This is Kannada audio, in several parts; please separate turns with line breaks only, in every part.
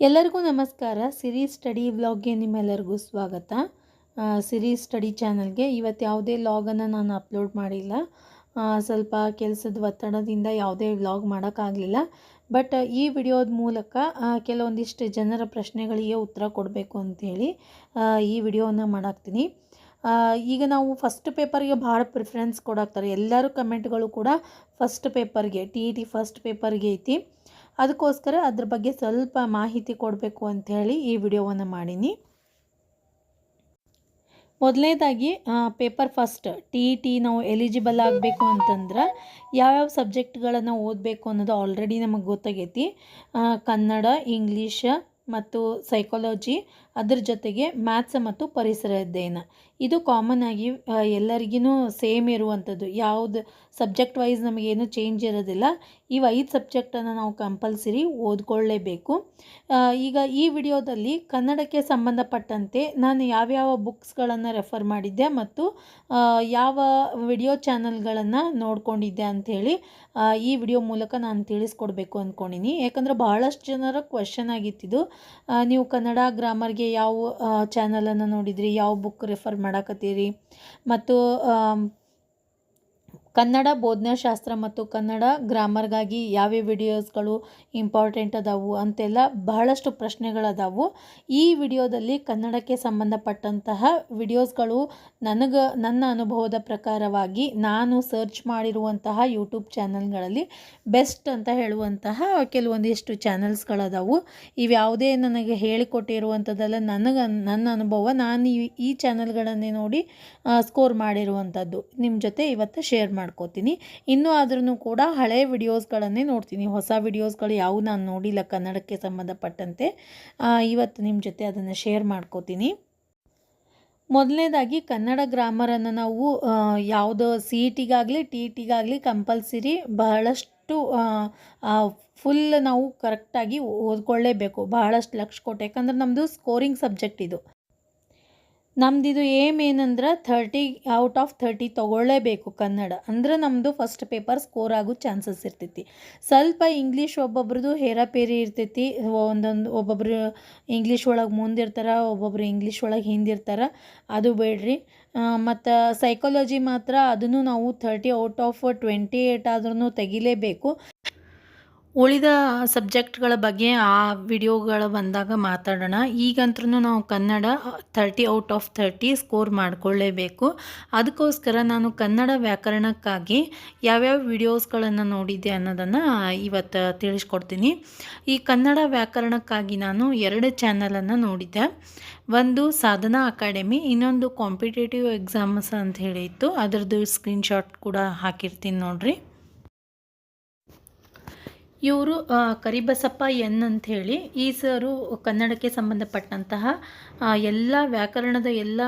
ಎಲ್ಲರಿಗೂ ನಮಸ್ಕಾರ. ಸಿರಿ ಸ್ಟಡಿ ವ್ಲಾಗ್ಗೆ ನಿಮ್ಮೆಲ್ಲರಿಗೂ ಸ್ವಾಗತ. ಸಿರಿ ಸ್ಟಡಿ ಚಾನಲ್ಗೆ ಇವತ್ತು ಯಾವುದೇ ವ್ಲಾಗನ್ನು ನಾನು ಅಪ್ಲೋಡ್ ಮಾಡಿಲ್ಲ. ಸ್ವಲ್ಪ ಕೆಲಸದ ಒತ್ತಡದಿಂದ ಯಾವುದೇ ವ್ಲಾಗ್ ಮಾಡೋಕ್ಕಾಗಲಿಲ್ಲ. ಬಟ್ ಈ ವಿಡಿಯೋದ ಮೂಲಕ ಕೆಲವೊಂದಿಷ್ಟು ಜನರ ಪ್ರಶ್ನೆಗಳಿಗೆ ಉತ್ತರ ಕೊಡಬೇಕು ಅಂಥೇಳಿ ಈ ವಿಡಿಯೋನ ಮಾಡಾಕ್ತೀನಿ. ಈಗ ನಾವು ಫಸ್ಟ್ ಪೇಪರ್ಗೆ ಭಾಳ ಪ್ರಿಫರೆನ್ಸ್ ಕೊಡಾಕ್ತಾರೆ. ಎಲ್ಲರೂ ಕಮೆಂಟ್ಗಳು ಕೂಡ ಫಸ್ಟ್ ಪೇಪರ್ಗೆ TET ಫಸ್ಟ್ ಪೇಪರ್ಗೆ ಐತಿ. ಅದಕ್ಕೋಸ್ಕರ ಅದ್ರ ಬಗ್ಗೆ ಸ್ವಲ್ಪ ಮಾಹಿತಿ ಕೊಡಬೇಕು ಅಂಥೇಳಿ ಈ ವಿಡಿಯೋವನ್ನು ಮಾಡೀನಿ. ಮೊದಲನೇದಾಗಿ ಪೇಪರ್ ಫಸ್ಟ್ TET ನಾವು ಎಲಿಜಿಬಲ್ ಆಗಬೇಕು ಅಂತಂದ್ರೆ ಯಾವ್ಯಾವ ಸಬ್ಜೆಕ್ಟ್ಗಳನ್ನು ಓದಬೇಕು ಅನ್ನೋದು ಆಲ್ರೆಡಿ ನಮಗೆ ಗೊತ್ತಾಗೈತಿ. ಕನ್ನಡ, ಇಂಗ್ಲೀಷ್ ಮತ್ತು ಸೈಕಾಲಜಿ, ಅದ್ರ ಜೊತೆಗೆ ಮ್ಯಾಥ್ಸ್ ಮತ್ತು ಪರಿಸರ ಅಧ್ಯಯನ. ಇದು ಕಾಮನ್ ಆಗಿ ಎಲ್ಲರಿಗೂ ಸೇಮ್ ಇರುವಂಥದ್ದು. ಯಾವುದು ಸಬ್ಜೆಕ್ಟ್ ವೈಸ್ ನಮಗೇನು ಚೇಂಜ್ ಇರೋದಿಲ್ಲ. ಇವು 5 ಸಬ್ಜೆಕ್ಟನ್ನು ನಾವು ಕಂಪಲ್ಸರಿ ಓದ್ಕೊಳ್ಳೇಬೇಕು. ಈಗ ಈ ವಿಡಿಯೋದಲ್ಲಿ ಕನ್ನಡಕ್ಕೆ ಸಂಬಂಧಪಟ್ಟಂತೆ ನಾನು ಯಾವ್ಯಾವ ಬುಕ್ಸ್ಗಳನ್ನು ರೆಫರ್ ಮಾಡಿದ್ದೆ ಮತ್ತು ಯಾವ ವಿಡಿಯೋ ಚಾನಲ್ಗಳನ್ನು ನೋಡ್ಕೊಂಡಿದ್ದೆ ಅಂಥೇಳಿ ಈ ವಿಡಿಯೋ ಮೂಲಕ ನಾನು ತಿಳಿಸ್ಕೊಡ್ಬೇಕು ಅಂದ್ಕೊಂಡಿನಿ. ಯಾಕಂದರೆ ಬಹಳಷ್ಟು ಜನರ ಕ್ವೆಶನ್ ಆಗಿತ್ತಿದ್ದು, ನೀವು ಕನ್ನಡ ಗ್ರಾಮರ್ಗೆ ಯಾವ ಚಾನಲನ್ನು ನೋಡಿದ್ರಿ, ಯಾವ ಬುಕ್ ರೆಫರ್ ಮಾಡಾಕತ್ತೀರಿ, ಮತ್ತು ಕನ್ನಡ ಬೋಧನಾಶಾಸ್ತ್ರ ಮತ್ತು ಕನ್ನಡ ಗ್ರಾಮರ್ಗಾಗಿ ಯಾವ್ಯಾವ ವಿಡಿಯೋಸ್ಗಳು ಇಂಪಾರ್ಟೆಂಟ್ ಅದಾವು ಅಂತೆಲ್ಲ ಬಹಳಷ್ಟು ಪ್ರಶ್ನೆಗಳದಾವು. ಈ ವಿಡಿಯೋದಲ್ಲಿ ಕನ್ನಡಕ್ಕೆ ಸಂಬಂಧಪಟ್ಟಂತಹ ವಿಡಿಯೋಸ್ಗಳು ನನ್ನ ಅನುಭವದ ಪ್ರಕಾರವಾಗಿ ನಾನು ಸರ್ಚ್ ಮಾಡಿರುವಂತಹ ಯೂಟ್ಯೂಬ್ ಚಾನಲ್ಗಳಲ್ಲಿ ಬೆಸ್ಟ್ ಅಂತ ಹೇಳುವಂತಹ ಕೆಲವೊಂದಿಷ್ಟು ಚಾನಲ್ಸ್ಗಳದಾವು. ಇವ್ಯಾವುದೇ ನನಗೆ ಹೇಳಿಕೊಟ್ಟಿರುವಂಥದ್ದೆಲ್ಲ ನನ್ನ ಅನುಭವ. ನಾನು ಈ ಚಾನಲ್ಗಳನ್ನೇ ನೋಡಿ ಸ್ಕೋರ್ ಮಾಡಿರುವಂಥದ್ದು ನಿಮ್ಮ ಜೊತೆ ಇವತ್ತು ಶೇರ್ ಮಾಡ್ಕೋತೀನಿ. ಇನ್ನೂ ಆದ್ರೂ ಕೂಡ ಹಳೆ ವಿಡಿಯೋಸ್ಗಳನ್ನೇ ನೋಡ್ತೀನಿ. ಹೊಸ ವಿಡಿಯೋಸ್ಗಳು ಯಾವುವು ನಾನು ನೋಡಿಲ್ಲ ಕನ್ನಡಕ್ಕೆ ಸಂಬಂಧಪಟ್ಟಂತೆ. ಇವತ್ತು ನಿಮ್ಮ ಜೊತೆ ಅದನ್ನು ಶೇರ್ ಮಾಡ್ಕೋತೀನಿ. ಮೊದಲನೇದಾಗಿ ಕನ್ನಡ ಗ್ರಾಮರನ್ನು ನಾವು ಯಾವುದೋ CETಗಾಗಲಿ TETಗಾಗಲಿ ಕಂಪಲ್ಸರಿ ಬಹಳಷ್ಟು ಫುಲ್ ನಾವು ಕರೆಕ್ಟಾಗಿ ಓದ್ಕೊಳ್ಳೇಬೇಕು. ಬಹಳಷ್ಟು ಲಕ್ಷ ಕೊಟ್ಟು, ಯಾಕಂದ್ರೆ ನಮ್ಮದು ಸ್ಕೋರಿಂಗ್ ಸಬ್ಜೆಕ್ಟ್ ಇದು. ನಮ್ಮದಿದು ಏನಂದ್ರೆ 30 ಔಟ್ ಆಫ್ 30 ತೊಗೊಳ್ಳೇಬೇಕು ಕನ್ನಡ. ಅಂದ್ರೆ ನಮ್ಮದು ಫಸ್ಟ್ ಪೇಪರ್ ಸ್ಕೋರ್ ಆಗೋ ಚಾನ್ಸಸ್ ಇರ್ತೈತಿ. ಸ್ವಲ್ಪ ಇಂಗ್ಲೀಷ್ ಒಬ್ಬೊಬ್ರದ್ದು ಹೇರಾಪೇರಿ ಇರ್ತೈತಿ. ಒಬ್ಬೊಬ್ರು ಇಂಗ್ಲೀಷ್ ಒಳಗೆ ಮುಂದಿರ್ತಾರೆ, ಒಬ್ಬೊಬ್ರು ಇಂಗ್ಲೀಷ್ ಒಳಗೆ ಹಿಂದಿರ್ತಾರೆ. ಅದು ಬೇಡ್ರಿ. ಮತ್ತು ಸೈಕಾಲಜಿ ಮಾತ್ರ ಅದನ್ನು ನಾವು 30 ಔಟ್ ಆಫ್ 28 ಆದ್ರೂ ತೆಗಿಲೇಬೇಕು. ಉಳಿದ ಸಬ್ಜೆಕ್ಟ್ಗಳ ಬಗ್ಗೆ ಆ ವಿಡಿಯೋಗಳು ಬಂದಾಗ ಮಾತಾಡೋಣ. ಈಗಂತೂ ನಾವು ಕನ್ನಡ 30 ಔಟ್ ಆಫ್ 30 ಸ್ಕೋರ್ ಮಾಡಿಕೊಳ್ಳೇಬೇಕು. ಅದಕ್ಕೋಸ್ಕರ ನಾನು ಕನ್ನಡ ವ್ಯಾಕರಣಕ್ಕಾಗಿ ಯಾವ್ಯಾವ ವಿಡಿಯೋಸ್ಗಳನ್ನು ನೋಡಿದ್ದೆ ಅನ್ನೋದನ್ನು ಇವತ್ತು ತಿಳಿಸ್ಕೊಡ್ತೀನಿ. ಈ ಕನ್ನಡ ವ್ಯಾಕರಣಕ್ಕಾಗಿ ನಾನು 2 ಚಾನಲನ್ನು ನೋಡಿದ್ದೆ. ಒಂದು ಸಾಧನಾ ಅಕಾಡೆಮಿ, ಇನ್ನೊಂದು ಕಾಂಪಿಟೇಟಿವ್ ಎಕ್ಸಾಮ್ಸ್ ಅಂತ ಹೇಳಿತ್ತು. ಅದರದ್ದು ಸ್ಕ್ರೀನ್ಶಾಟ್ ಕೂಡ ಹಾಕಿರ್ತೀನಿ ನೋಡ್ರಿ. ಇವರು ಕರಿಬಸಪ್ಪ ಎನ್ ಅಂಥೇಳಿ ಈ ಸರು ಕನ್ನಡಕ್ಕೆ ಸಂಬಂಧಪಟ್ಟಂತಹ ಎಲ್ಲ ವ್ಯಾಕರಣದ ಎಲ್ಲ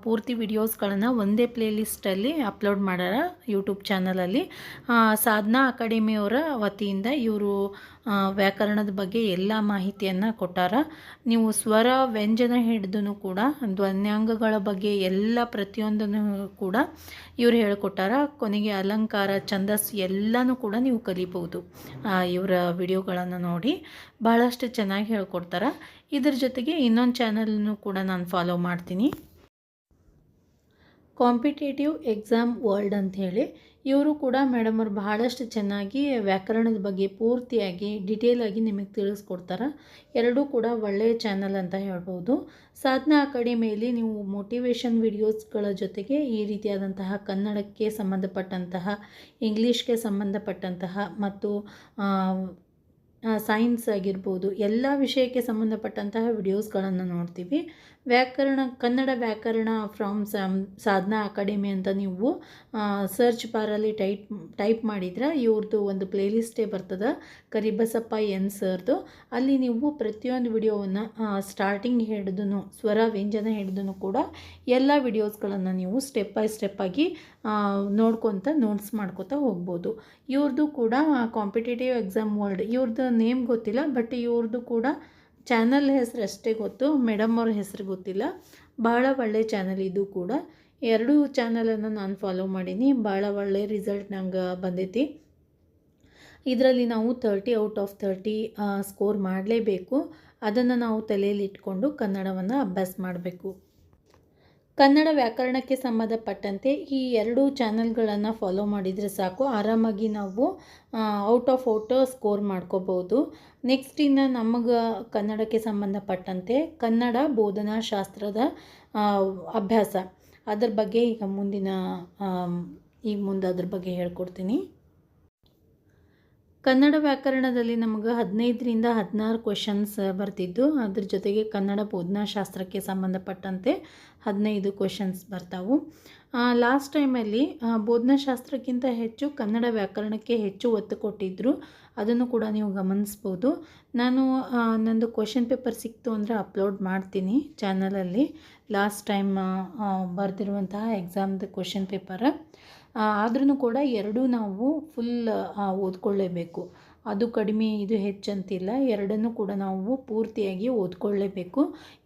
ಪೂರ್ತಿ ವಿಡಿಯೋಸ್ಗಳನ್ನು ಒಂದೇ ಪ್ಲೇಲಿಸ್ಟಲ್ಲಿ ಅಪ್ಲೋಡ್ ಮಾಡ್ಯಾರ ಯೂಟ್ಯೂಬ್ ಚಾನಲಲ್ಲಿ. ಸಾಧನಾ ಅಕಾಡೆಮಿಯವರ ವತಿಯಿಂದ ಇವರು ವ್ಯಾಕರಣದ ಬಗ್ಗೆ ಎಲ್ಲ ಮಾಹಿತಿಯನ್ನು ಕೊಟ್ಟಾರ. ನೀವು ಸ್ವರ ವ್ಯಂಜನ ಹಿಡಿದು ಕೂಡ ಧ್ವನ್ಯಾಂಗಗಳ ಬಗ್ಗೆ ಎಲ್ಲ ಪ್ರತಿಯೊಂದನ್ನು ಕೂಡ ಇವರು ಹೇಳಿಕೊಟ್ಟಾರ. ಕೊನೆಗೆ ಅಲಂಕಾರ, ಛಂದಸ್ಸು ಎಲ್ಲನೂ ಕೂಡ ನೀವು ಕಲಿಬೋದು ಇವರ ವಿಡಿಯೋಗಳನ್ನು ನೋಡಿ. ಬಹಳಷ್ಟು ಚೆನ್ನಾಗಿ ಹೇಳ್ಕೊಡ್ತಾರೆ. ಇದ್ರ ಜೊತೆಗೆ ಇನ್ನೊಂದು ಚಾನಲನ್ನು ಕೂಡ ನಾನು ಫಾಲೋ ಮಾಡ್ತೀನಿ, ಕಾಂಪಿಟೇಟಿವ್ ಎಕ್ಸಾಮ್ ವರ್ಲ್ಡ್ ಅಂಥೇಳಿ. ಇವರು ಕೂಡ ಮೇಡಮ್ ಅವರು ಬಹಳಷ್ಟು ಚೆನ್ನಾಗಿ ವ್ಯಾಕರಣದ ಬಗ್ಗೆ ಪೂರ್ತಿಯಾಗಿ ಡಿಟೇಲಾಗಿ ನಿಮಗೆ ತಿಳಿಸ್ಕೊಡ್ತಾರೆ. ಎರಡೂ ಕೂಡ ಒಳ್ಳೆಯ ಚಾನಲ್ ಅಂತ ಹೇಳ್ಬೋದು. ಸಾಧನಾ ಅಕಾಡೆಮಿಯಲ್ಲಿ ನೀವು ಮೋಟಿವೇಶನ್ ವಿಡಿಯೋಸ್ಗಳ ಜೊತೆಗೆ ಈ ರೀತಿಯಾದಂತಹ ಕನ್ನಡಕ್ಕೆ ಸಂಬಂಧಪಟ್ಟಂತಹ, ಇಂಗ್ಲೀಷ್ಗೆ ಸಂಬಂಧಪಟ್ಟಂತಹ ಮತ್ತು ಸೈನ್ಸ್ ಆಗಿರ್ಬೋದು ಎಲ್ಲ ವಿಷಯಕ್ಕೆ ಸಂಬಂಧಪಟ್ಟಂತಹ ವಿಡಿಯೋಸ್ಗಳನ್ನು ನೋಡ್ತೀವಿ. ಕನ್ನಡ ವ್ಯಾಕರಣ ಫ್ರಮ್ ಸಾಧನಾ ಅಕಾಡೆಮಿ ಅಂತ ನೀವು ಸರ್ಚ್ ಬಾರಲ್ಲಿ ಟೈಪ್ ಮಾಡಿದ್ರೆ ಇವ್ರದ್ದು ಒಂದು ಪ್ಲೇಲಿಸ್ಟೇ ಬರ್ತದೆ, ಕರಿಬಸಪ್ಪ ಎನ್ ಸರ್ದು. ಅಲ್ಲಿ ನೀವು ಪ್ರತಿಯೊಂದು ವಿಡಿಯೋವನ್ನು ಸ್ಟಾರ್ಟಿಂಗ್ ಹಿಡಿದು ಸ್ವರ ವ್ಯಂಜನ ಹಿಡಿದು ಕೂಡ ಎಲ್ಲ ವಿಡಿಯೋಸ್ಗಳನ್ನು ನೀವು ಸ್ಟೆಪ್ ಬೈ ಸ್ಟೆಪ್ ಆಗಿ ನೋಟ್ಸ್ ಮಾಡ್ಕೊತಾ ಹೋಗ್ಬೋದು. ಇವ್ರದ್ದು ಕೂಡ ಕಾಂಪಿಟೇಟಿವ್ ಎಕ್ಸಾಮ್ ವರ್ಲ್ಡ್, ಇವ್ರದ್ದು ನೇಮ್ ಗೊತ್ತಿಲ್ಲ, ಬಟ್ ಇವ್ರದ್ದು ಕೂಡ ಚಾನಲ್ ಹೆಸರು ಅಷ್ಟೇ ಗೊತ್ತು, ಮೇಡಮ್ ಅವ್ರ ಹೆಸರು ಗೊತ್ತಿಲ್ಲ. ಭಾಳ ಒಳ್ಳೆ ಚಾನಲ್ ಇದು ಕೂಡ. 2 ಚಾನಲನ್ನು ನಾನು ಫಾಲೋ ಮಾಡೀನಿ. ಭಾಳ ಒಳ್ಳೆ ರಿಸಲ್ಟ್ ನಂಗೆ ಬಂದೈತಿ. ಇದರಲ್ಲಿ ನಾವು 30 ಔಟ್ ಆಫ್ 30 ಸ್ಕೋರ್ ಮಾಡಲೇಬೇಕು. ಅದನ್ನು ನಾವು ತಲೆಯಲ್ಲಿ ಇಟ್ಕೊಂಡು ಕನ್ನಡವನ್ನು ಅಭ್ಯಾಸ ಮಾಡಬೇಕು. ಕನ್ನಡ ವ್ಯಾಕರಣಕ್ಕೆ ಸಂಬಂಧಪಟ್ಟಂತೆ ಈ 2 ಚಾನಲ್ಗಳನ್ನು ಫಾಲೋ ಮಾಡಿದರೆ ಸಾಕು, ಆರಾಮಾಗಿ ನಾವು ಔಟ್ ಆಫ್ ಔಟ್ ಸ್ಕೋರ್ ಮಾಡ್ಕೋಬೋದು. ನೆಕ್ಸ್ಟ್ ಇನ್ನು ನಮಗೆ ಕನ್ನಡಕ್ಕೆ ಸಂಬಂಧಪಟ್ಟಂತೆ ಕನ್ನಡ ಬೋಧನಾ ಶಾಸ್ತ್ರದ ಅಭ್ಯಾಸ, ಅದ್ರ ಬಗ್ಗೆ ಈಗ ಮುಂದೆ ಅದ್ರ ಬಗ್ಗೆ ಹೇಳ್ಕೊಡ್ತೀನಿ. ಕನ್ನಡ ವ್ಯಾಕರಣದಲ್ಲಿ ನಮಗೆ 15ರಿಂದ 16 ಕ್ವೆಶನ್ಸ್ ಬರ್ತಿದ್ದು, ಅದ್ರ ಜೊತೆಗೆ ಕನ್ನಡ ಬೋಧನಾಶಾಸ್ತ್ರಕ್ಕೆ ಸಂಬಂಧಪಟ್ಟಂತೆ 15 ಕ್ವೆಶನ್ಸ್ ಬರ್ತಾವೆ. ಲಾಸ್ಟ್ ಟೈಮಲ್ಲಿ ಬೋಧನಾಶಾಸ್ತ್ರಕ್ಕಿಂತ ಹೆಚ್ಚು ಕನ್ನಡ ವ್ಯಾಕರಣಕ್ಕೆ ಹೆಚ್ಚು ಒತ್ತು ಕೊಟ್ಟಿದ್ದರು, ಅದನ್ನು ಕೂಡ ನೀವು ಗಮನಿಸ್ಬೋದು. ನಾನು ನಂದು ಕ್ವೆಶನ್ ಪೇಪರ್ ಸಿಕ್ತು ಅಂದರೆ ಅಪ್ಲೋಡ್ ಮಾಡ್ತೀನಿ ಚಾನಲಲ್ಲಿ, ಲಾಸ್ಟ್ ಟೈಮ್ ಬರೆದಿರುವಂತಹ ಎಕ್ಸಾಮ್ದು ಕ್ವೆಶನ್ ಪೇಪರ್. ಆದ್ರೂ ಕೂಡ ಎರಡೂ ನಾವು ಫುಲ್ ಓದ್ಕೊಳ್ಳೇಬೇಕು. ಅದು ಕಡಿಮೆ ಇದು ಹೆಚ್ಚಂತಿಲ್ಲ, ಎರಡನ್ನೂ ಕೂಡ ನಾವು ಪೂರ್ತಿಯಾಗಿ ಓದ್ಕೊಳ್ಳೇಬೇಕು.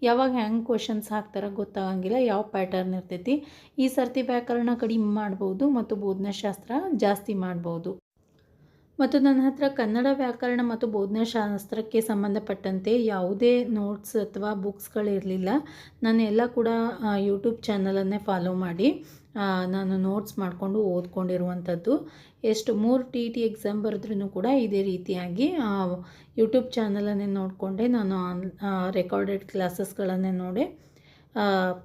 ಯಾವಾಗ ಹ್ಯಾಂಗೆ ಕ್ವೆಶನ್ಸ್ ಹಾಕ್ತಾರೆ ಗೊತ್ತಾಗಂಗಿಲ್ಲ, ಯಾವ ಪ್ಯಾಟರ್ನ್ ಇರ್ತೈತಿ. ಈ ಸರ್ತಿ ವ್ಯಾಕರಣ ಕಡಿಮೆ ಮಾಡ್ಬೋದು ಮತ್ತು ಬೋಧನಾಶಾಸ್ತ್ರ ಜಾಸ್ತಿ ಮಾಡ್ಬೋದು. ಮತ್ತು ನನ್ನ ಹತ್ರ ಕನ್ನಡ ವ್ಯಾಕರಣ ಮತ್ತು ಬೋಧನಾಶಾಸ್ತ್ರಕ್ಕೆ ಸಂಬಂಧಪಟ್ಟಂತೆ ಯಾವುದೇ ನೋಟ್ಸ್ ಅಥವಾ ಬುಕ್ಸ್ಗಳಿರಲಿಲ್ಲ. ನಾನು ಎಲ್ಲ ಕೂಡ ಯೂಟ್ಯೂಬ್ ಚಾನಲನ್ನೇ ಫಾಲೋ ಮಾಡಿ ನಾನು ನೋಟ್ಸ್ ಮಾಡಿಕೊಂಡು ಓದ್ಕೊಂಡಿರುವಂಥದ್ದು. ಎಷ್ಟು 3 TET ಎಕ್ಸಾಮ್ ಬರೆದ್ರೂ ಕೂಡ ಇದೇ ರೀತಿಯಾಗಿ ಯೂಟ್ಯೂಬ್ ಚಾನಲನ್ನೇ ನೋಡಿಕೊಂಡೆ ನಾನು ರೆಕಾರ್ಡೆಡ್ ಕ್ಲಾಸಸ್ಗಳನ್ನೇ ನೋಡಿ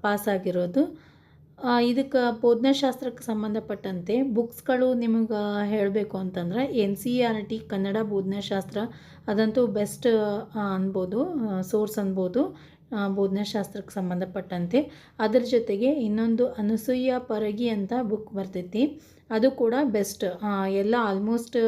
ಪಾಸಾಗಿರೋದು. ಇದಕ್ಕೆ ಬೋಧನಾಶಾಸ್ತ್ರಕ್ಕೆ ಸಂಬಂಧಪಟ್ಟಂತೆ ಬುಕ್ಸ್ಗಳು ನಿಮಗೆ ಹೇಳಬೇಕು ಅಂತಂದ್ರೆ NCERT ಕನ್ನಡ ಬೋಧನಾಶಾಸ್ತ್ರ ಅದಂತೂ ಬೆಸ್ಟ್ ಅನ್ಬೋದು, ಸೋರ್ಸ್ ಅನ್ಬೋದು ಬೋಧನಾಶಾಸ್ತ್ರಕ್ಕೆ ಸಂಬಂಧಪಟ್ಟಂತೆ. ಅದರ ಜೊತೆಗೆ ಇನ್ನೊಂದು ಅನಸೂಯ ಪರಗಿ ಅಂತ ಬುಕ್ ಬರ್ತೈತಿ, ಅದು ಕೂಡ ಬೆಸ್ಟ್. ಎಲ್ಲ ಆಲ್ಮೋಸ್ಟ್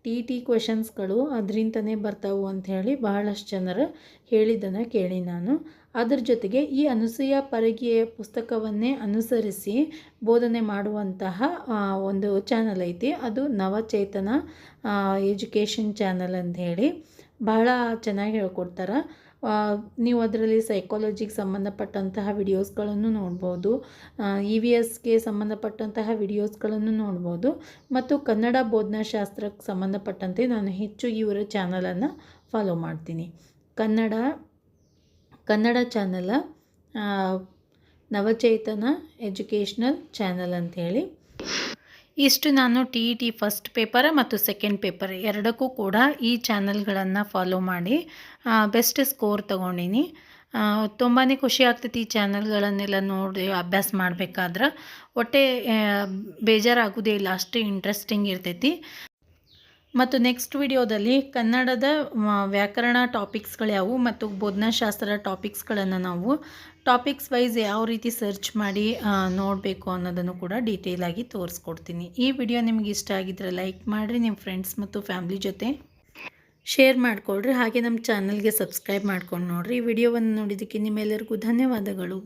TET ಕ್ವೆಶನ್ಸ್ಗಳು ಅದರಿಂದನೇ ಬರ್ತಾವೆ ಅಂಥೇಳಿ ಬಹಳಷ್ಟು ಜನರು ಹೇಳಿದ್ದನ್ನು ಕೇಳಿ ನಾನು. ಅದರ ಜೊತೆಗೆ ಈ ಅನಸೂಯ ಪರಗಿಯ ಪುಸ್ತಕವನ್ನೇ ಅನುಸರಿಸಿ ಬೋಧನೆ ಮಾಡುವಂತಹ ಒಂದು ಚಾನಲ್ ಐತಿ, ಅದು ನವಚೇತನ ಎಜುಕೇಷನ್ ಚಾನಲ್ ಅಂತ ಹೇಳಿ. ಬಹಳ ಚೆನ್ನಾಗಿ ಹೇಳ್ಕೊಡ್ತಾರೆ. ನೀವು ಅದರಲ್ಲಿ ಸೈಕಾಲಜಿಗೆ ಸಂಬಂಧಪಟ್ಟಂತಹ ವಿಡಿಯೋಸ್ಗಳನ್ನು ನೋಡ್ಬೋದು, EVSಗೆ ಸಂಬಂಧಪಟ್ಟಂತಹ ವಿಡಿಯೋಸ್ಗಳನ್ನು ನೋಡ್ಬೋದು. ಮತ್ತು ಕನ್ನಡ ಬೋಧನಾಶಾಸ್ತ್ರಕ್ಕೆ ಸಂಬಂಧಪಟ್ಟಂತೆ ನಾನು ಹೆಚ್ಚು ಇವರ ಚಾನಲನ್ನು ಫಾಲೋ ಮಾಡ್ತೀನಿ. ಕನ್ನಡ ಚಾನಲ ನವಚೇತನ ಎಜುಕೇಷ್ನಲ್ ಚಾನಲ್ ಅಂಥೇಳಿ. ಇಷ್ಟು ನಾನು TET ಫಸ್ಟ್ ಪೇಪರ್ ಮತ್ತು ಸೆಕೆಂಡ್ ಪೇಪರ್ ಎರಡಕ್ಕೂ ಕೂಡ ಈ ಚಾನಲ್ಗಳನ್ನು ಫಾಲೋ ಮಾಡಿ ಬೆಸ್ಟ್ ಸ್ಕೋರ್ ತೊಗೊಂಡಿನಿ. ತುಂಬಾ ಖುಷಿ ಆಗ್ತೈತಿ ಈ ಚಾನಲ್ಗಳನ್ನೆಲ್ಲ ನೋಡಿ ಅಭ್ಯಾಸ ಮಾಡಬೇಕಾದ್ರೆ. ಒಟ್ಟೆ ಬೇಜಾರಾಗೋದೇ ಇಲ್ಲ, ಅಷ್ಟು ಇಂಟ್ರೆಸ್ಟಿಂಗ್ ಇರ್ತೈತಿ. ಮತ್ತು ನೆಕ್ಸ್ಟ್ ವಿಡಿಯೋದಲ್ಲಿ ಕನ್ನಡದ ವ್ಯಾಕರಣ ಟಾಪಿಕ್ಸ್ಗಳು ಯಾವುವು ಮತ್ತು ಬೋಧನಾಶಾಸ್ತ್ರ ಟಾಪಿಕ್ಸ್ಗಳನ್ನು ನಾವು ಟಾಪಿಕ್ಸ್ ವೈಸ್ ಯಾವ ರೀತಿ ಸರ್ಚ್ ಮಾಡಿ ನೋಡಬೇಕು ಅನ್ನೋದನ್ನು ಕೂಡ ಡೀಟೇಲಾಗಿ ತೋರಿಸ್ಕೊಡ್ತೀನಿ. ಈ ವಿಡಿಯೋ ನಿಮಗೆ ಇಷ್ಟ ಆಗಿದ್ದರೆ ಲೈಕ್ ಮಾಡಿರಿ, ನಿಮ್ಮ ಫ್ರೆಂಡ್ಸ್ ಮತ್ತು ಫ್ಯಾಮ್ಲಿ ಜೊತೆ ಶೇರ್ ಮಾಡಿಕೊಡ್ರಿ. ಹಾಗೆ ನಮ್ಮ ಚಾನಲ್ಗೆ ಸಬ್ಸ್ಕ್ರೈಬ್ ಮಾಡ್ಕೊಂಡು ನೋಡಿರಿ. ಈ ವಿಡಿಯೋವನ್ನು ನೋಡಿದ್ದಕ್ಕೆ ನಿಮ್ಮೆಲ್ಲರಿಗೂ ಧನ್ಯವಾದಗಳು.